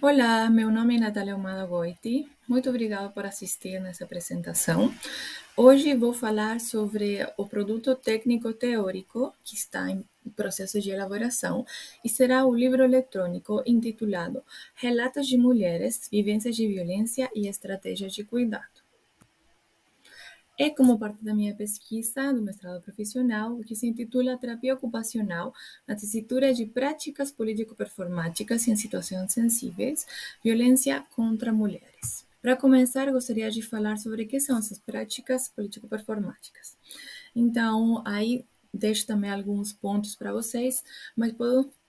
Olá, meu nome é Natália Almada Goiti. Muito obrigada por assistir nessa apresentação. Hoje vou falar sobre o produto técnico teórico que está em processo de elaboração e será o livro eletrônico intitulado Relatos de Mulheres, Vivências de Violência e Estratégias de Cuidado. É como parte da minha pesquisa do mestrado profissional, que se intitula Terapia Ocupacional na Tessitura de Práticas Político-Performáticas em Situações Sensíveis, Violência contra Mulheres. Para começar, gostaria de falar sobre o que são essas práticas político-performáticas. Então, aí deixo também alguns pontos para vocês, mas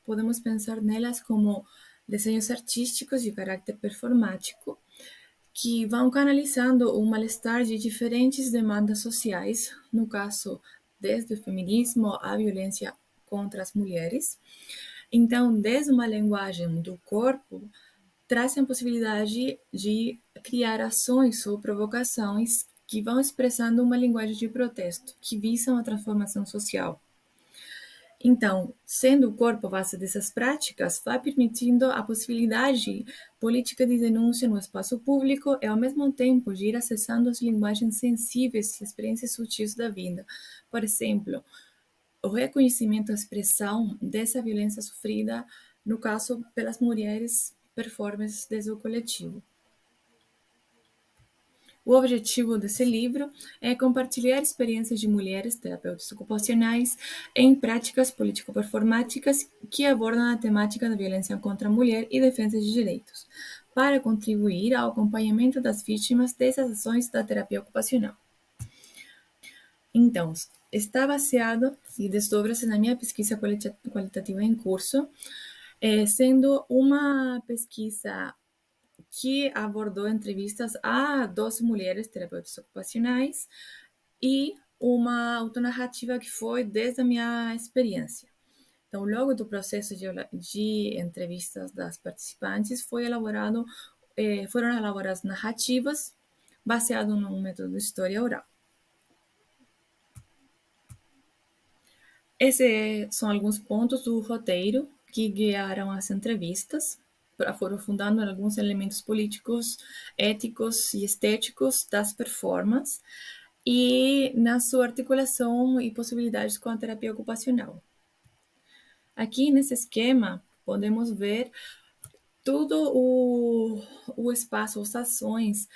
podemos pensar nelas como desenhos artísticos de caráter performático, que vão canalizando o malestar de diferentes demandas sociais, no caso, desde o feminismo à violência contra as mulheres. Então, desde uma linguagem do corpo, trazem a possibilidade de criar ações ou provocações que vão expressando uma linguagem de protesto, que visam a transformação social. Então, sendo o corpo a base dessas práticas, vai permitindo a possibilidade política de denúncia no espaço público e, ao mesmo tempo, de ir acessando as linguagens sensíveis e experiências sutis da vida. Por exemplo, o reconhecimento, a expressão dessa violência sofrida, no caso, pelas mulheres performances desde o coletivo. O objetivo desse livro é compartilhar experiências de mulheres terapeutas ocupacionais em práticas político-performáticas que abordam a temática da violência contra a mulher e defesa de direitos, para contribuir ao acompanhamento das vítimas dessas ações da terapia ocupacional. Então, está baseado e desdobra-se na minha pesquisa qualitativa em curso, sendo uma pesquisa que abordou entrevistas a 12 mulheres terapeutas ocupacionais e uma autonarrativa que foi desde a minha experiência. Então, logo do processo de entrevistas das participantes, foram elaboradas narrativas baseadas no método de história oral. Esses são alguns pontos do roteiro que guiaram as entrevistas, aprofundando alguns elementos políticos, éticos e estéticos das performances e na sua articulação e possibilidades com a terapia ocupacional. Aqui nesse esquema, podemos ver todo o espaço, as ações,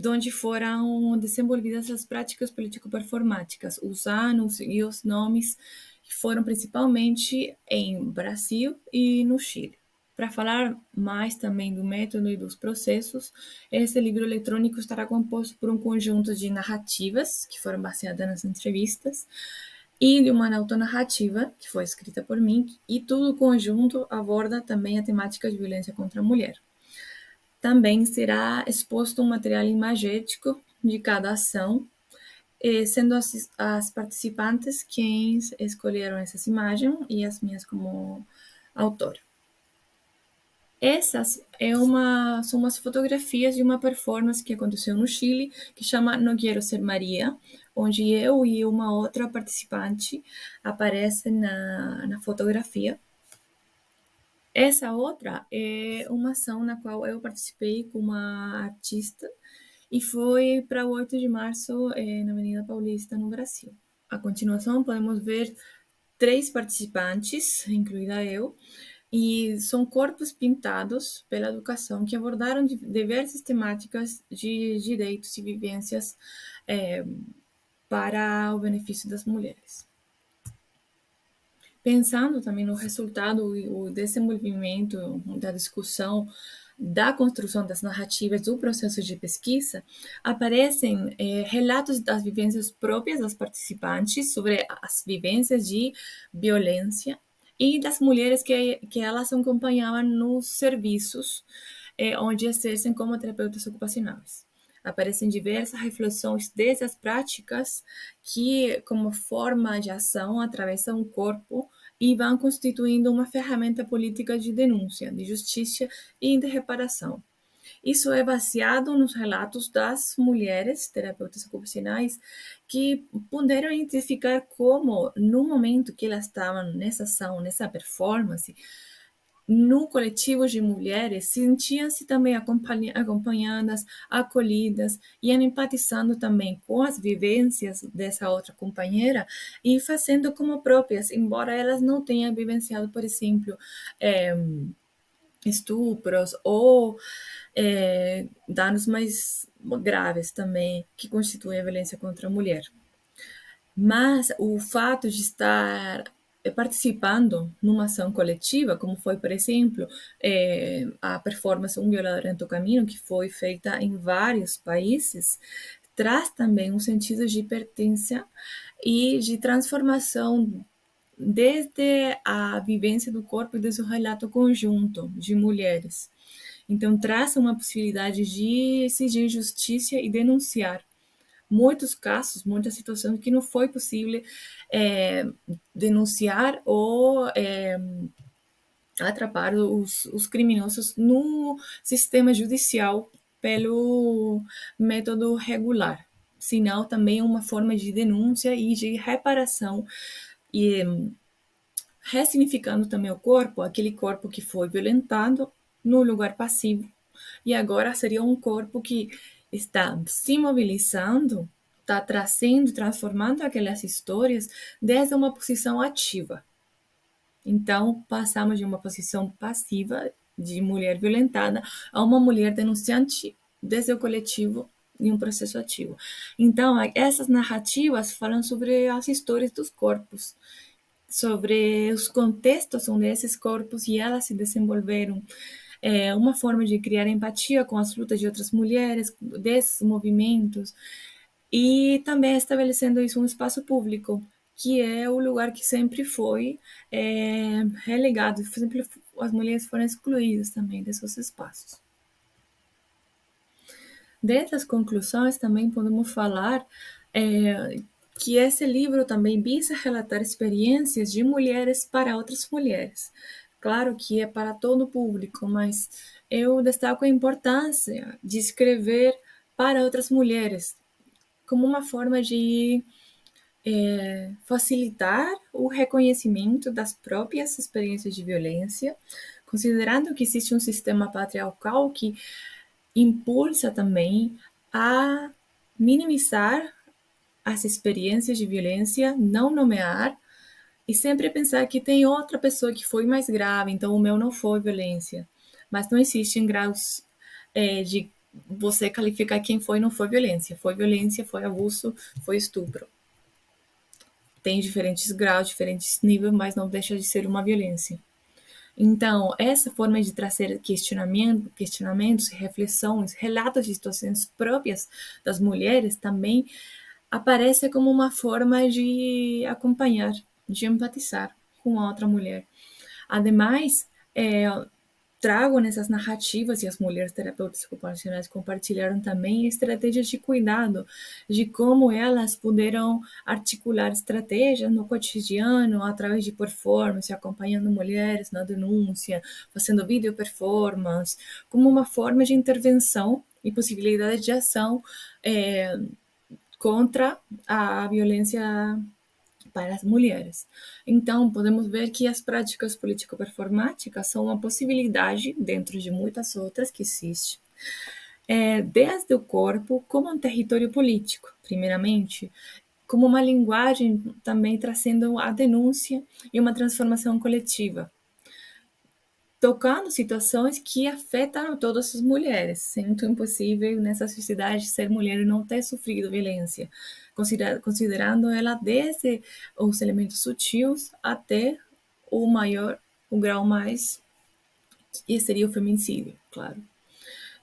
onde foram desenvolvidas as práticas político-performáticas, os anos e os nomes que foram principalmente em Brasil e no Chile. Para falar mais também do método e dos processos, esse livro eletrônico estará composto por um conjunto de narrativas que foram baseadas nas entrevistas e de uma autonarrativa que foi escrita por mim, e tudo conjunto aborda também a temática de violência contra a mulher. Também será exposto um material imagético de cada ação, sendo as participantes quem escolheram essas imagens e as minhas como autora. Essas são umas fotografias de uma performance que aconteceu no Chile, que chama Não Quero Ser Maria, onde eu e uma outra participante aparecem na fotografia. Essa outra é uma ação na qual eu participei com uma artista e foi para o 8 de março na Avenida Paulista, no Brasil. A continuação, podemos ver 3 participantes, incluída eu, e são corpos pintados pela educação que abordaram diversas temáticas de direitos e vivências para o benefício das mulheres. Pensando também no resultado e o desenvolvimento da discussão da construção das narrativas do processo de pesquisa, aparecem relatos das vivências próprias das participantes sobre as vivências de violência e das mulheres que elas acompanhavam nos serviços onde exercem como terapeutas ocupacionais. Aparecem diversas reflexões dessas práticas que, como forma de ação, atravessam o corpo e vão constituindo uma ferramenta política de denúncia, de justiça e de reparação. Isso é baseado nos relatos das mulheres terapeutas ocupacionais que puderam identificar como, no momento que elas estavam nessa ação, nessa performance, no coletivo de mulheres, sentiam-se também acompanhadas, acolhidas, e empatizando também com as vivências dessa outra companheira e fazendo como próprias, embora elas não tenham vivenciado, por exemplo, estupros ou danos mais graves também, que constituem a violência contra a mulher. Mas o fato de estar participando numa ação coletiva, como foi, por exemplo, a performance Um Violador em Tu Caminho, que foi feita em vários países, traz também um sentido de pertença e de transformação desde a vivência do corpo e desde o relato conjunto de mulheres. Então, traz uma possibilidade de exigir justiça e denunciar muitos casos, muitas situações que não foi possível denunciar ou atrapar os criminosos no sistema judicial pelo método regular, senão também uma forma de denúncia e de reparação e ressignificando também o corpo, aquele corpo que foi violentado no lugar passivo. E agora seria um corpo que está se mobilizando, está trazendo, transformando aquelas histórias desde uma posição ativa. Então, passamos de uma posição passiva, de mulher violentada, a uma mulher denunciante desde o coletivo em um processo ativo. Então, essas narrativas falam sobre as histórias dos corpos, sobre os contextos onde esses corpos e elas se desenvolveram, uma forma de criar empatia com as lutas de outras mulheres, desses movimentos, e também estabelecendo isso um espaço público, que é o lugar que sempre foi relegado, sempre as mulheres foram excluídas também desses espaços. Dessas conclusões, também podemos falar que esse livro também visa relatar experiências de mulheres para outras mulheres. Claro que é para todo o público, mas eu destaco a importância de escrever para outras mulheres, como uma forma de facilitar o reconhecimento das próprias experiências de violência, considerando que existe um sistema patriarcal que impulsa também a minimizar as experiências de violência, não nomear e sempre pensar que tem outra pessoa que foi mais grave, então o meu não foi violência. Mas não existem graus de você qualificar quem foi e não foi violência. Foi violência, foi abuso, foi estupro. Tem diferentes graus, diferentes níveis, mas não deixa de ser uma violência. Então, essa forma de trazer questionamentos, reflexões, relatos de situações próprias das mulheres também aparece como uma forma de acompanhar, de empatizar com a outra mulher. Ademais, trago nessas narrativas, e as mulheres terapeutas ocupacionais compartilharam também estratégias de cuidado, de como elas puderam articular estratégias no cotidiano, através de performance, acompanhando mulheres na denúncia, fazendo vídeo performance, como uma forma de intervenção e possibilidade de ação contra a violência para as mulheres. Então, podemos ver que as práticas político-performáticas são uma possibilidade, dentro de muitas outras que existem, desde o corpo como um território político, primeiramente, como uma linguagem também trazendo a denúncia e uma transformação coletiva, tocando situações que afetam todas as mulheres, sendo impossível nessa sociedade ser mulher e não ter sofrido violência, considerando ela desde os elementos sutis até o grau mais, e seria o feminicídio, claro.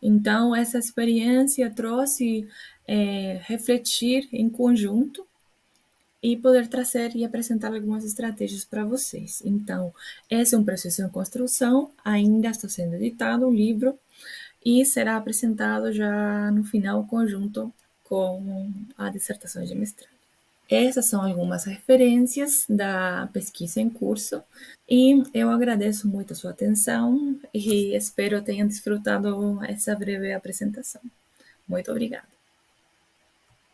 Então, essa experiência trouxe refletir em conjunto e poder trazer e apresentar algumas estratégias para vocês. Então, esse é um processo em construção, ainda está sendo editado um livro e será apresentado já no final conjunto com a dissertação de mestrado. Essas são algumas referências da pesquisa em curso e eu agradeço muito a sua atenção e espero tenham desfrutado essa breve apresentação. Muito obrigada.